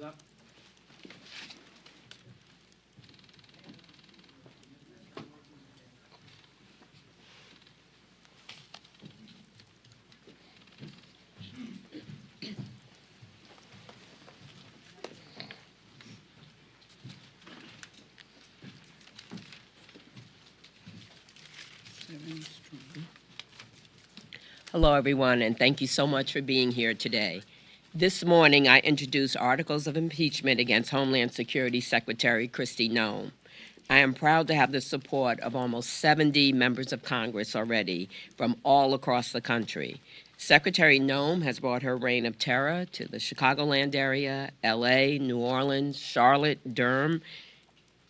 up. Hello, everyone, and thank you so much for being here today. This morning, I introduced articles of impeachment against Homeland Security Secretary Kristi Noem. I am proud to have the support of almost 70 members of Congress already from all across the country. Secretary Noem has brought her reign of terror to the Chicagoland area, LA, New Orleans, Charlotte, Durham,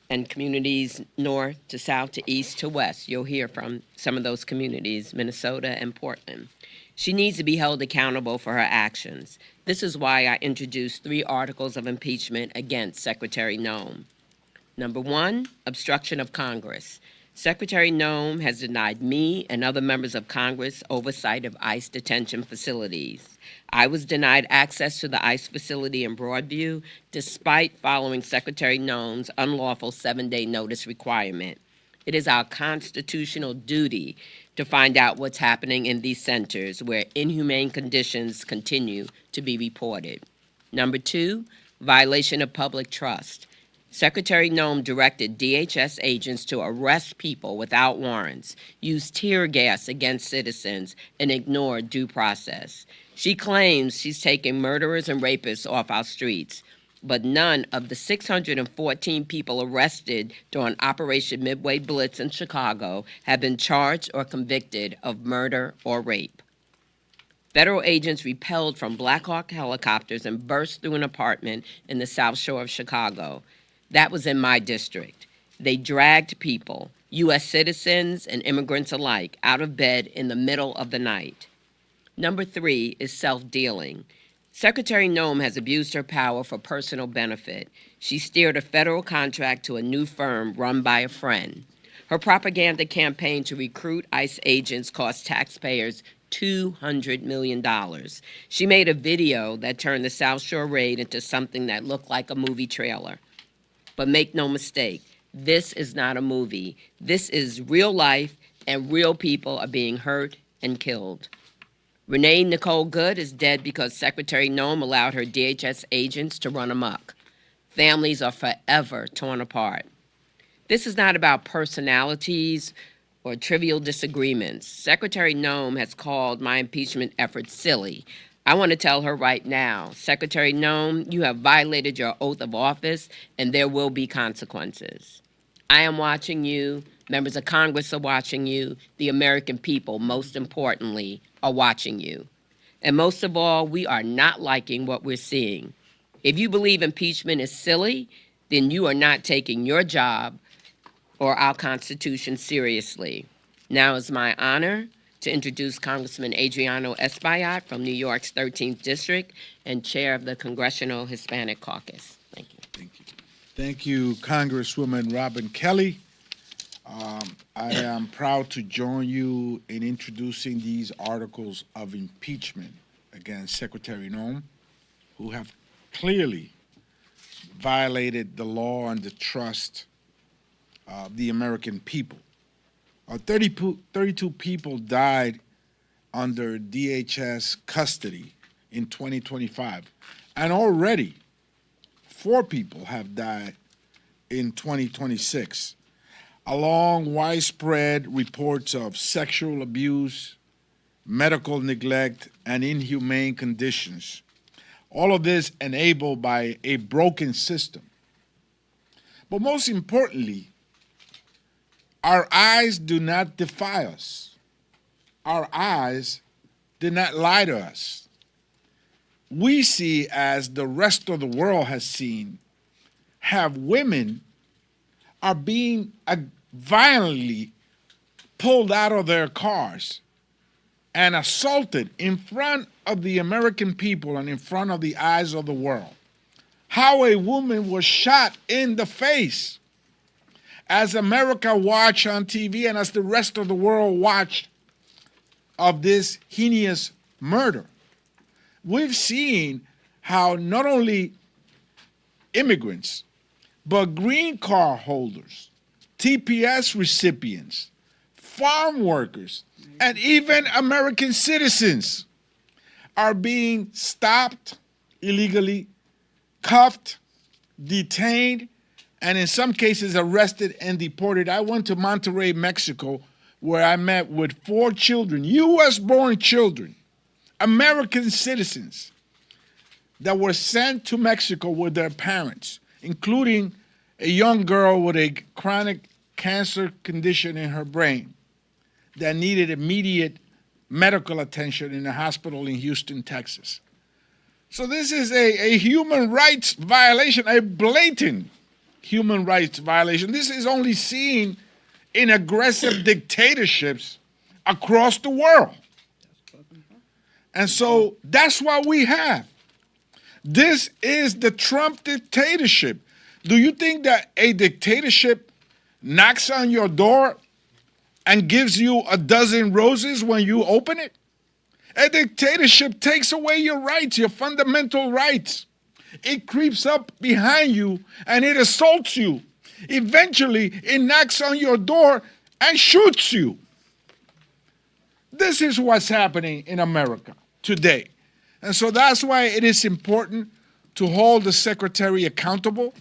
and communities north to south to east to west. You'll hear from some of those communities, Minnesota and Portland. She needs to be held accountable for her actions. This is why I introduced 3 articles of impeachment against Secretary Noem. Number 1, obstruction of Congress. Secretary Noem has denied me and other members of Congress oversight of ICE detention facilities. I was denied access to the ICE facility in Broadview despite following Secretary Noem's unlawful 7-day notice requirement. It is our constitutional duty to find out what's happening in these centers where inhumane conditions continue to be reported. Number 2, violation of public trust. Secretary Noem directed DHS agents to arrest people without warrants, use tear gas against citizens, and ignore due process. She claims she's taking murderers and rapists off our streets, but none of the 614 people arrested during Operation Midway Blitz in Chicago have been charged or convicted of murder or rape. Federal agents repelled from Black Hawk helicopters and burst through an apartment in the South Shore of Chicago. That was in my district. They dragged people, U.S. citizens and immigrants alike, out of bed in the middle of the night. Number 3 is self-dealing. Secretary Noem has abused her power for personal benefit. She steered a federal contract to a new firm run by a friend. Her propaganda campaign to recruit ICE agents cost taxpayers $200 million. She made a video that turned the South Shore raid into something that looked like a movie trailer. But make no mistake, this is not a movie. This is real life, and real people are being hurt and killed. Renee Nicole Good is dead because Secretary Noem allowed her DHS agents to run amok. Families are forever torn apart. This is not about personalities or trivial disagreements. Secretary Noem has called my impeachment efforts silly. I want to tell her right now, Secretary Noem, you have violated your oath of office, and there will be consequences. I am watching you. Members of Congress are watching you. The American people, most importantly, are watching you. And most of all, we are not liking what we're seeing. If you believe impeachment is silly, then you are not taking your job or our Constitution seriously. Now it's my honor to introduce Congressman Adriano Espaillat from New York's 13th District and chair of the Congressional Hispanic Caucus. Thank you. Thank you. Thank you, Congresswoman Robin Kelly. I am proud to join you in introducing these articles of impeachment against Secretary Noem, who have clearly violated the law and the trust of the American people. 32 people died under DHS custody in 2025, and already 4 people have died in 2026, along widespread reports of sexual abuse, medical neglect, and inhumane conditions. All of this enabled by a broken system. But most importantly, our eyes do not defy us. Our eyes did not lie to us. We see, as the rest of the world has seen, have women are being violently pulled out of their cars and assaulted in front of the American people and in front of the eyes of the world. How a woman was shot in the face as America watched on TV and as the rest of the world watched of this heinous murder. We've seen how not only immigrants, but green card holders, TPS recipients, farm workers, and even American citizens are being stopped illegally, cuffed, detained, and in some cases arrested and deported. I went to Monterrey, Mexico, where I met with 4 children, U.S.-born children, American citizens, that were sent to Mexico with their parents, including a young girl with a chronic cancer condition in her brain that needed immediate medical attention in a hospital in Houston, Texas. So this is a human rights violation, a blatant human rights violation. This is only seen in aggressive dictatorships across the world. And so that's what we have. This is the Trump dictatorship. Do you think that a dictatorship knocks on your door and gives you a dozen roses when you open it? A dictatorship takes away your rights, your fundamental rights. It creeps up behind you and it assaults you. Eventually, it knocks on your door and shoots you. This is what's happening in America today. And so that's why it is important to hold the secretary accountable.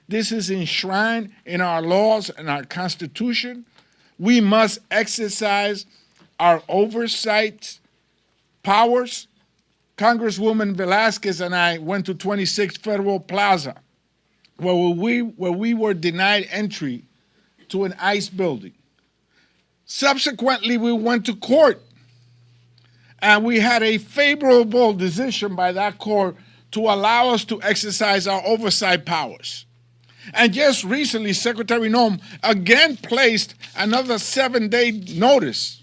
This is enshrined in our laws and our Constitution. We must exercise our oversight powers. Congresswoman Velasquez and I went to 26 Federal Plaza, where we were denied entry to an ICE building. Subsequently, we went to court, and we had a favorable decision by that court to allow us to exercise our oversight powers. And just recently, Secretary Noem again placed another 7-day notice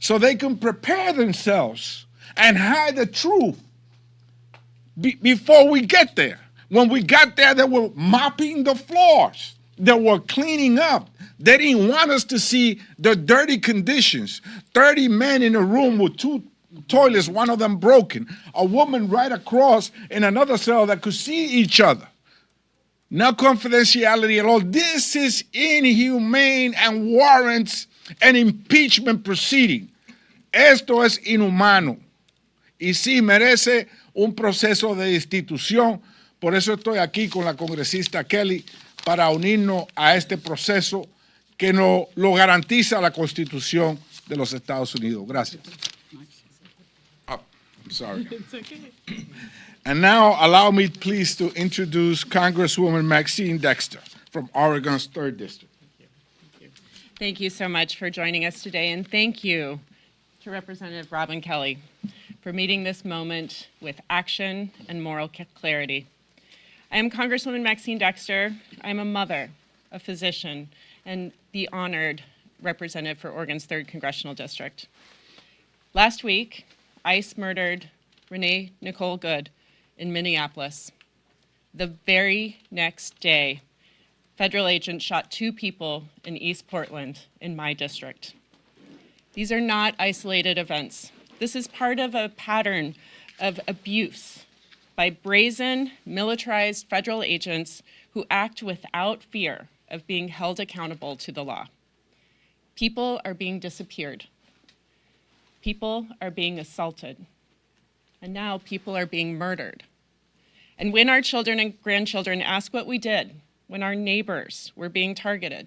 so they can prepare themselves and hide the truth before we get there. When we got there, they were mopping the floors. They were cleaning up. They didn't want us to see the dirty conditions. 30 men in a room with 2 toilets, one of them broken. A woman right across in another cell that could see each other. No confidentiality at all. This is inhumane and warrants an impeachment proceeding. Esto es inhumano. Y sí merece un proceso de destitución. Por eso estoy aquí con la congresista Kelly para unirnos a este proceso que lo garantiza la Constitución de los Estados Unidos. Gracias. Oh, I'm sorry. It's okay. And now allow me please to introduce Congresswoman Maxine Dexter from Oregon's 3rd District. Thank you so much for joining us today, and thank you to Representative Robin Kelly for meeting this moment with action and moral clarity. I am Congresswoman Maxine Dexter. I'm a mother, a physician, and the honored representative for Oregon's 3rd Congressional District. Last week, ICE murdered Renee Nicole Good in Minneapolis. The very next day, federal agents shot 2 people in East Portland in my district. These are not isolated events. This is part of a pattern of abuse by brazen, militarized federal agents who act without fear of being held accountable to the law. People are being disappeared. People are being assaulted. And now people are being murdered. And when our children and grandchildren ask what we did, when our neighbors were being targeted,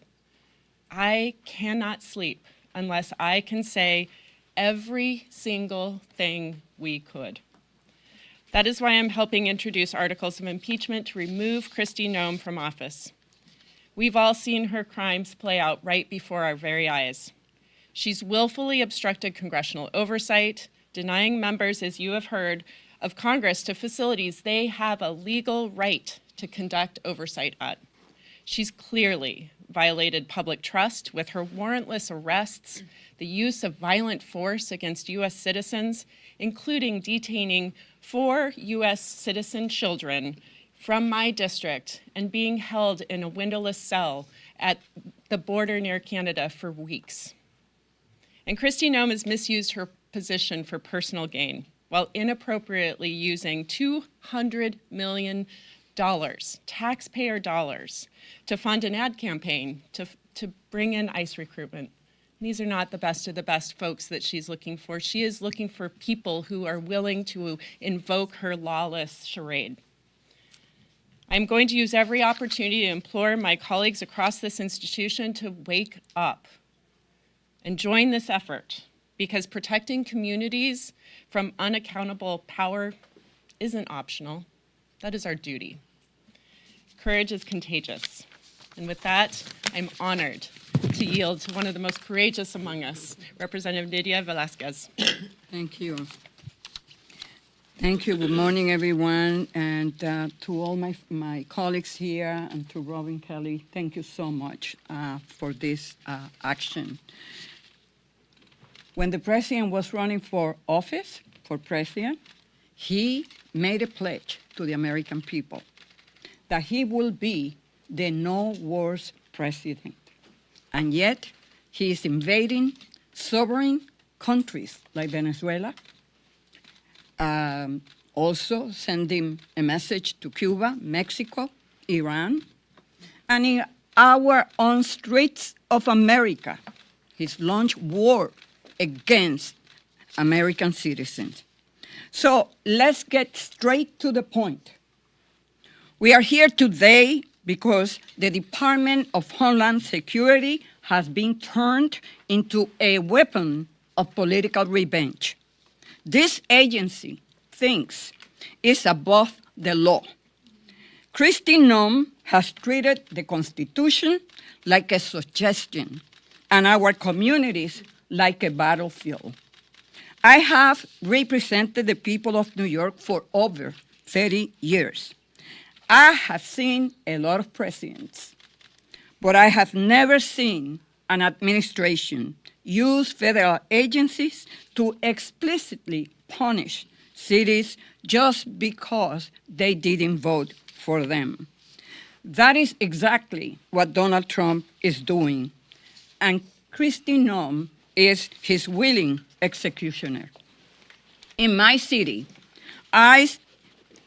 I cannot sleep unless I can say every single thing we could. That is why I'm helping introduce articles of impeachment to remove Kristi Noem from office. We've all seen her crimes play out right before our very eyes. She's willfully obstructed congressional oversight, denying members, as you have heard, of Congress to facilities they have a legal right to conduct oversight at. She's clearly violated public trust with her warrantless arrests, the use of violent force against U.S. citizens, including detaining 4 U.S. citizen children from my district and being held in a windowless cell at the border near Canada for weeks. And Kristi Noem has misused her position for personal gain while inappropriately using $200 million dollars, taxpayer dollars, to fund an ad campaign to bring in ICE recruitment. These are not the best of the best folks that she's looking for. She is looking for people who are willing to invoke her lawless charade. I'm going to use every opportunity to implore my colleagues across this institution to wake up and join this effort, because protecting communities from unaccountable power isn't optional. That is our duty. Courage is contagious. And with that, I'm honored to yield to one of the most courageous among us, Representative Nydia Velázquez. Thank you. Thank you. Good morning, everyone. And to all my colleagues here and to Robin Kelly, thank you so much for this action. When the president was running for office, for president, he made a pledge to the American people that he will be the no wars president. And yet, he is invading sovereign countries like Venezuela, also sending a message to Cuba, Mexico, Iran, and in our own streets of America, he's launched war against American citizens. So let's get straight to the point. We are here today because the Department of Homeland Security has been turned into a weapon of political revenge. This agency thinks it's above the law. Kristi Noem has treated the Constitution like a suggestion and our communities like a battlefield. I have represented the people of New York for over 30 years. I have seen a lot of presidents, but I have never seen an administration use federal agencies to explicitly punish cities just because they didn't vote for them. That is exactly what Donald Trump is doing, and Kristi Noem is his willing executioner. In my city, ICE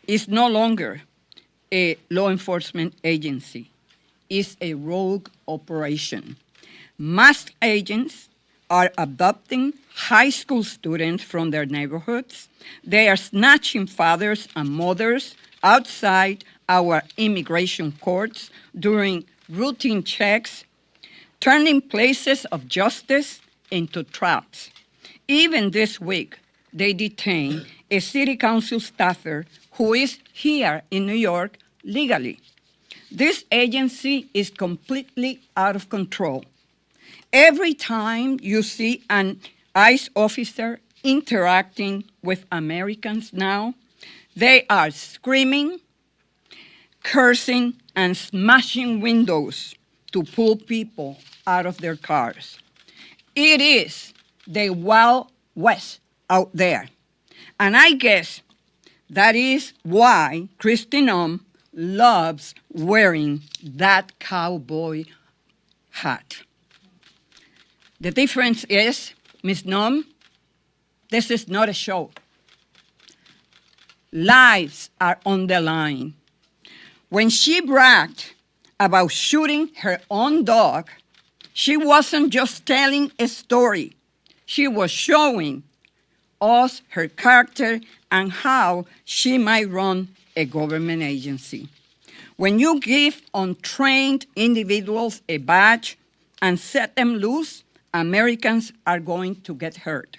is no longer a law enforcement agency. It's a rogue operation. Masked agents are abducting high school students from their neighborhoods. They are snatching fathers and mothers outside our immigration courts during routine checks, turning places of justice into traps. Even this week, they detained a city council staffer who is here in New York legally. This agency is completely out of control. Every time you see an ICE officer interacting with Americans now, they are screaming, cursing, and smashing windows to pull people out of their cars. It is the Wild West out there. And I guess that is why Kristi Noem loves wearing that cowboy hat. The difference is, Ms. Noem, this is not a show. Lives are on the line. When she bragged about shooting her own dog, she wasn't just telling a story. She was showing us her character and how she might run a government agency. When you give untrained individuals a badge and set them loose, Americans are going to get hurt.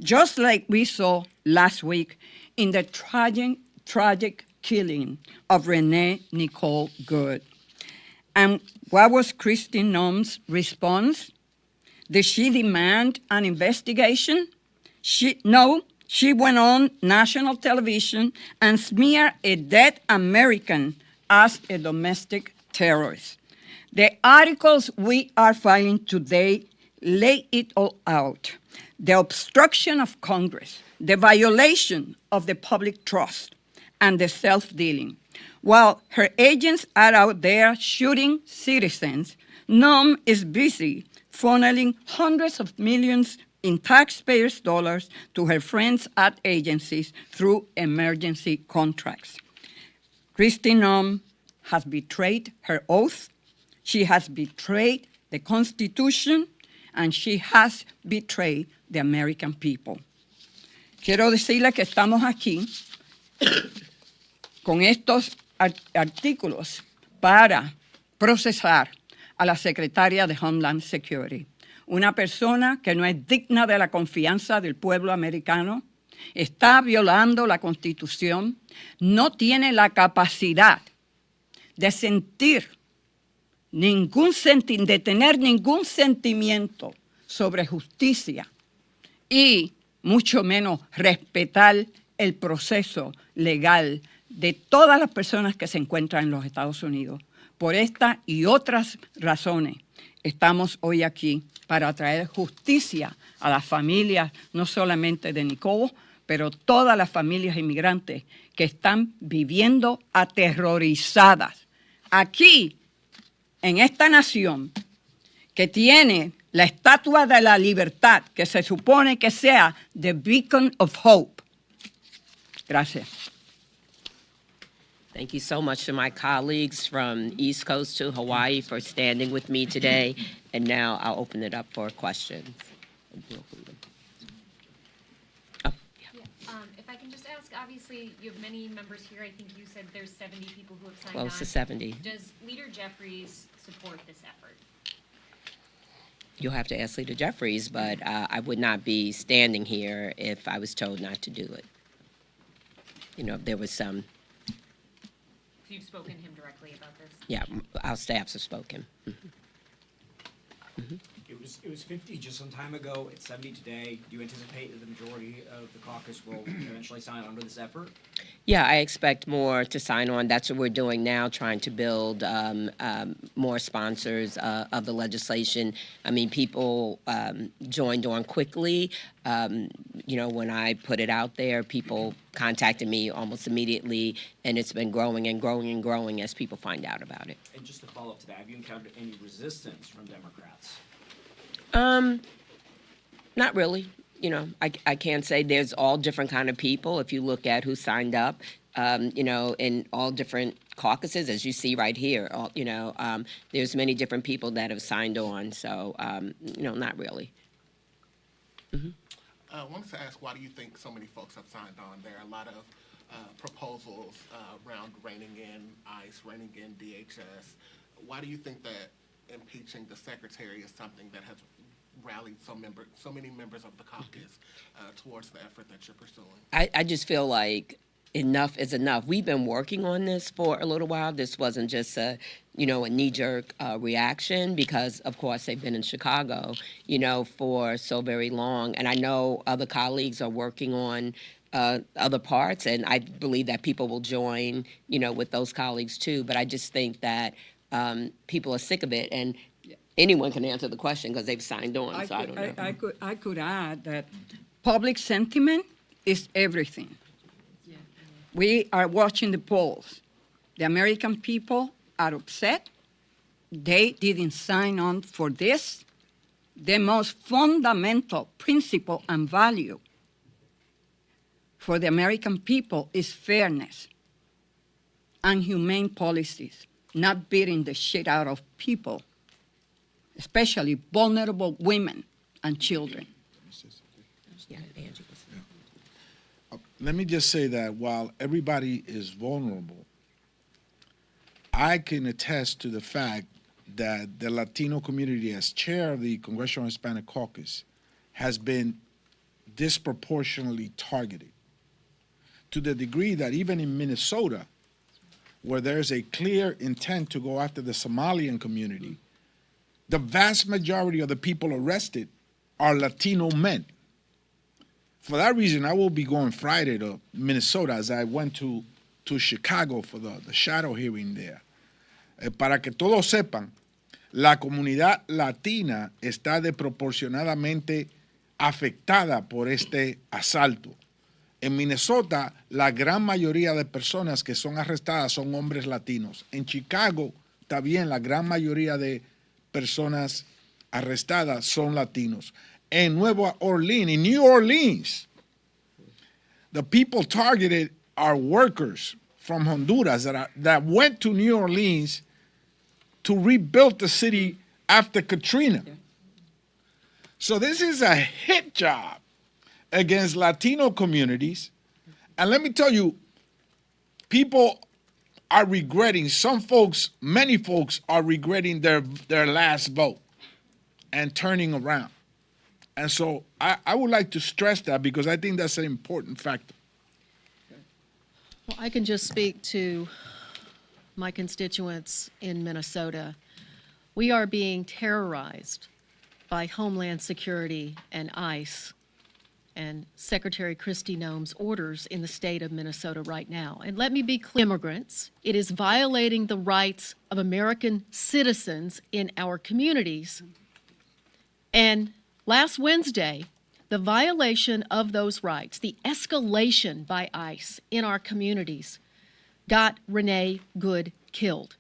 Just like we saw last week in the tragic killing of Renee Nicole Good. And what was Kristi Noem's response? Did she demand an investigation? No, she went on national television and smeared a dead American as a domestic terrorist. The articles we are filing today lay it all out. The obstruction of Congress, the violation of the public trust, and the self-dealing. While her agents are out there shooting citizens, Noem is busy funneling hundreds of millions in taxpayers' dollars to her friends at agencies through emergency contracts. Kristi Noem has betrayed her oath, she has betrayed the Constitution, and she has betrayed the American people. Quiero decirle que estamos aquí con estos artículos para procesar a la secretaria de Homeland Security, una persona que no es digna de la confianza del pueblo americano, está violando la Constitución, no tiene la capacidad de de tener ningún sentimiento sobre justicia y mucho menos respetar el proceso legal de todas las personas que se encuentran en los Estados Unidos. Por esta y otras razones, estamos hoy aquí para traer justicia a las familias, no solamente de Nicole, pero todas las familias inmigrantes que están viviendo aterrorizadas. Aquí, en esta nación, que tiene la Estatua de la Libertad, que se supone que sea the beacon of hope. Gracias. Thank you so much to my colleagues from East Coast to Hawaii for standing with me today. And now I'll open it up for questions. If I can just ask, obviously, you have many members here. I think you said there's 70 people who have signed Close on. to 70. Does Leader Jeffries support this effort? You'll have to ask Leader Jeffries, but I would not be standing here if I was told not to do it. You know, if there was some, So you've spoken to him directly about this? yeah, our staffs have spoken. It was 50 just some time ago. It's 70 today. Do you anticipate that the majority of the caucus will eventually sign on to this effort? Yeah, I expect more to sign on. That's what we're doing now, trying to build more sponsors of the legislation. I mean, people joined on quickly. You know, when I put it out there, people contacted me almost immediately, and it's been growing and growing and growing as people find out about it. And just to follow up to that, have you encountered any resistance from Democrats? Not really. You know, I can't say there's all different kind of people. If you look at who signed up, you know, in all different caucuses, as you see right here, you know, there's many different people that have signed on. So, you know, not really. I wanted to ask, why do you think so many folks have signed on? There are a lot of proposals around reining in ICE, reining in DHS. Why do you think that impeaching the secretary is something that has rallied so many members of the caucus towards the effort that you're pursuing? I just feel like enough is enough. We've been working on this for a little while. This wasn't just a, you know, a knee-jerk reaction because, of course, they've been in Chicago, you know, for so very long. And I know other colleagues are working on other parts, and I believe that people will join, you know, with those colleagues too. But I just think that people are sick of it, and anyone can answer the question because they've signed on. So I don't know. I could add that public sentiment is everything. We are watching the polls. The American people are upset. They didn't sign on for this. The most fundamental principle and value for the American people is fairness and humane policies, not beating the shit out of people, especially vulnerable women and children. Yeah, Angie was. Let me just say that while everybody is vulnerable, I can attest to the fact that the Latino community, as chair of the Congressional Hispanic Caucus, has been disproportionately targeted to the degree that even in Minnesota, where there's a clear intent to go after the Somalian community, the vast majority of the people arrested are Latino men. For that reason, I will be going Friday to Minnesota, as I went to Chicago for the shadow hearing there. Para que todos sepan, la comunidad latina está desproporcionadamente afectada por este asalto. En Minnesota, la gran mayoría de personas que son arrestadas son hombres latinos. En Chicago, también la gran mayoría de personas arrestadas son latinos. In New Orleans, the people targeted are workers, from Honduras that went to New Orleans to rebuild the city after Katrina. So this is a hit job against Latino communities. And let me tell you, people are regretting, many folks are regretting their last vote and turning around. And so I would like to stress that because I think that's an important factor. Well, I can just speak to my constituents in Minnesota. We are being terrorized by Homeland Security and ICE and Secretary Kristi Noem's orders in the state of Minnesota right now. And let me be clear, immigrants, it is violating the rights of American citizens in our communities. And last Wednesday, the violation of those rights, the escalation by ICE in our communities, got Renee Good killed.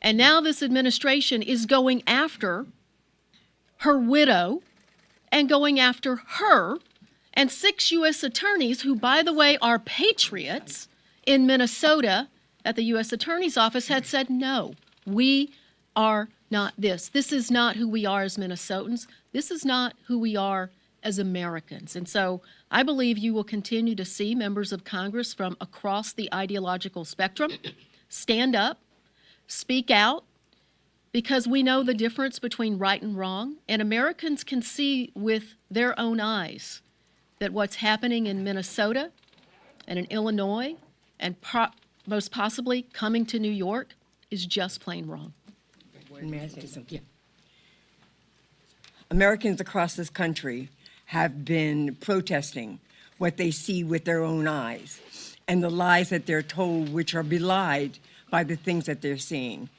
And now this administration is going after her widow and going after her and 6 U.S. attorneys who, by the way, are patriots in Minnesota at the U.S. Attorney's Office had said, no, we are not this. This is not who we are as Minnesotans. This is not who we are as Americans. And so I believe you will continue to see members of Congress from across the ideological spectrum stand up, speak out, because we know the difference between right and wrong, and Americans can see with their own eyes that what's happening in Minnesota and in Illinois and most possibly coming to New York is just plain wrong. May I say something? Americans across this country have been protesting what they see with their own eyes and the lies that they're told, which are belied by the things that they're seeing.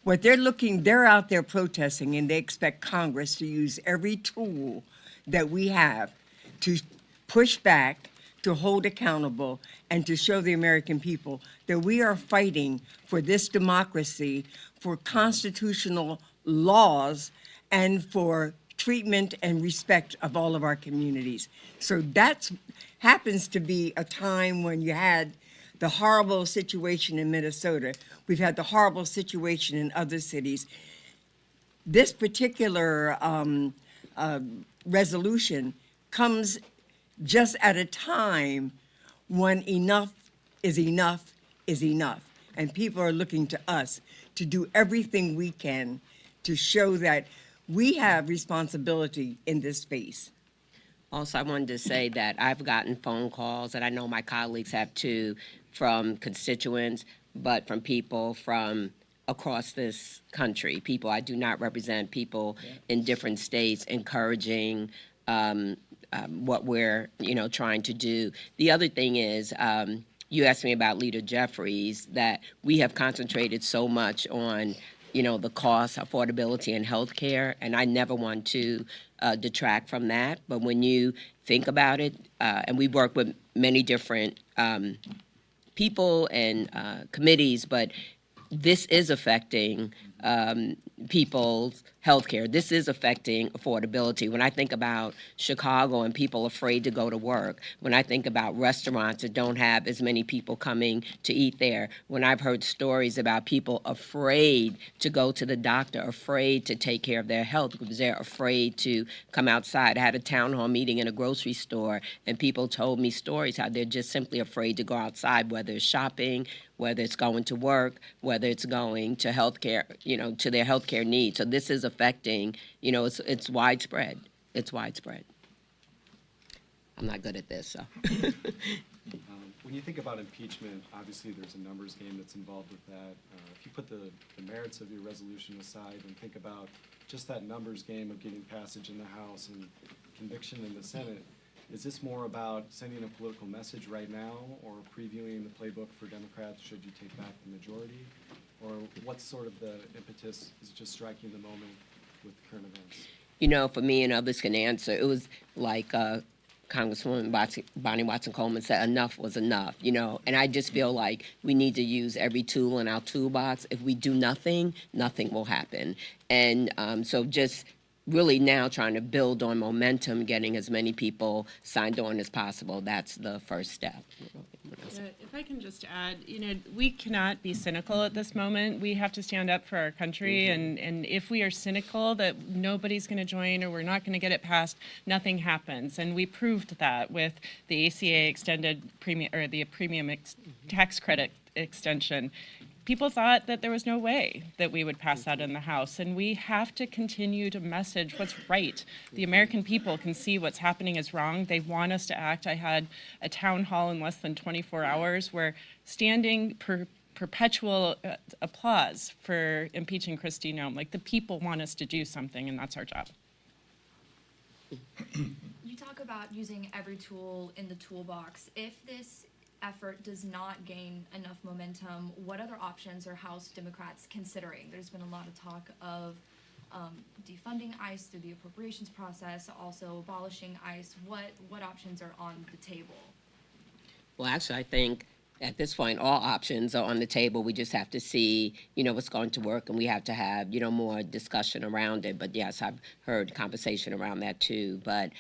They're out there protesting, and they expect Congress to use every tool that we have to push back, to hold accountable, and to show the American people that we are fighting for this democracy, for constitutional laws, and for treatment and respect of all of our communities. So that happens to be a time when you had the horrible situation in Minnesota. We've had the horrible situation in other cities. This particular resolution comes just at a time when enough is enough is enough. And people are looking to us to do everything we can to show that we have responsibility in this space. Also, I wanted to say that I've gotten phone calls, and I know my colleagues have too, from constituents, but from people from across this country. People, I do not represent people in different states encouraging what we're, trying to do. The other thing is, you asked me about Leader Jeffries, that we have concentrated so much on, the cost, affordability, and health care, and I never want to detract from that. But when you think about it, and we work with many different people and committees, but this is affecting people's health care. This is affecting affordability. When I think about Chicago and people afraid to go to work, when I think about restaurants that don't have as many people coming to eat there, when I've heard stories about people afraid to go to the doctor, afraid to take care of their health because they're afraid to come outside. I had a town hall meeting in a grocery store, and people told me stories how they're just simply afraid to go outside, whether it's shopping, whether it's going to work, whether it's going to healthcare, to their healthcare needs. So this is affecting, it's widespread. It's widespread. I'm not good at this, so. When you think about impeachment, obviously there's a numbers game that's involved with that. If you put the merits of your resolution aside and think about just that numbers game of getting passage in the House and conviction in the Senate, is this more about sending a political message right now or previewing the playbook for Democrats should you take back the majority? Or what's sort of the impetus? Is it just striking the moment with current events? For me, and others can answer, it was like Congresswoman Bonnie Watson-Coleman said, enough was enough, and I just feel like we need to use every tool in our toolbox. If we do nothing, nothing will happen. And so just really now trying to build on momentum, getting as many people signed on as possible. That's the first step. If I can just add, we cannot be cynical at this moment. We have to stand up for our country, and if we are cynical that nobody's going to join or we're not going to get it passed, nothing happens. And we proved that with the ACA extended premium or the tax credit extension. People thought that there was no way that we would pass that in the House, and we have to continue to message what's right. The American people can see what's happening is wrong. They want us to act. I had a town hall in less than 24 hours where standing perpetual applause for impeaching Kristi Noem. Like, the people want us to do something, and that's our job. You talk about using every tool in the toolbox. If this effort does not gain enough momentum, what other options are House Democrats considering? There's been a lot of talk of defunding ICE through the appropriations process, also abolishing ICE. What options are on the table? Well, actually, I think at this point, all options are on the table. We just have to see, what's going to work, and we have to have, more discussion around it. But yes, I've heard conversation around that too. But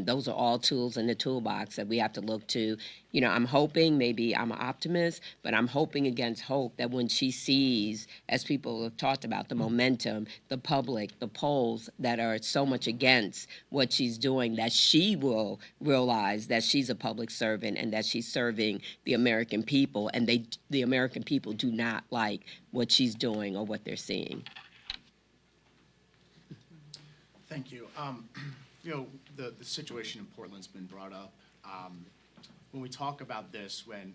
those are all tools in the toolbox that we have to look to. I'm hoping, maybe I'm an optimist, but I'm hoping against hope that when she sees, as people have talked about, the momentum, the public, the polls that are so much against what she's doing, that she will realize that she's a public servant and that she's serving the American people, and the American people do not like what she's doing or what they're seeing. Thank you. The situation in Portland's been brought up. When we talk about this, when,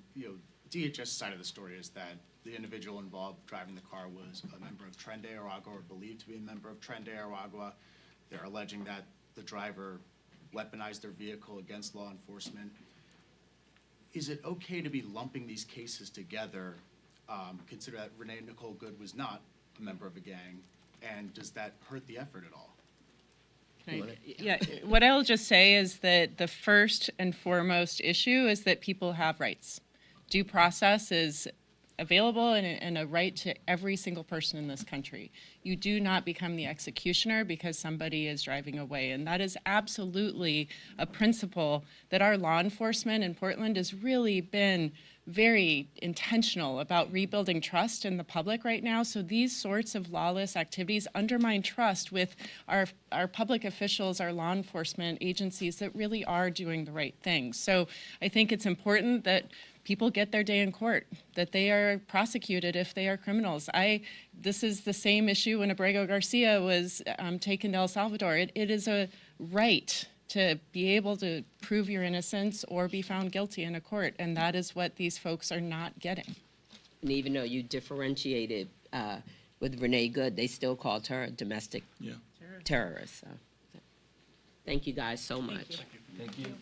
DHS side of the story is that the individual involved driving the car was a member of Tren de Aragua or believed to be a member of Tren de Aragua. They're alleging that the driver weaponized their vehicle against law enforcement. Is it okay to be lumping these cases together, consider that Renee Nicole Good was not a member of a gang, and does that hurt the effort at all? Yeah, what I'll just say is that the first and foremost issue is that people have rights. Due process is available and a right to every single person in this country. You do not become the executioner because somebody is driving away, and that is absolutely a principle that our law enforcement in Portland has really been very intentional about rebuilding trust in the public right now. So these sorts of lawless activities undermine trust with our public officials, our law enforcement agencies that really are doing the right thing. So I think it's important that people get their day in court, that they are prosecuted if they are criminals. This is the same issue when Abrego Garcia was taken to El Salvador. It is a right to be able to prove your innocence or be found guilty in a court, and that is what these folks are not getting. And even though you differentiated with Renee Good, they still called her a domestic terrorist. So. Thank you guys so much. Thank you.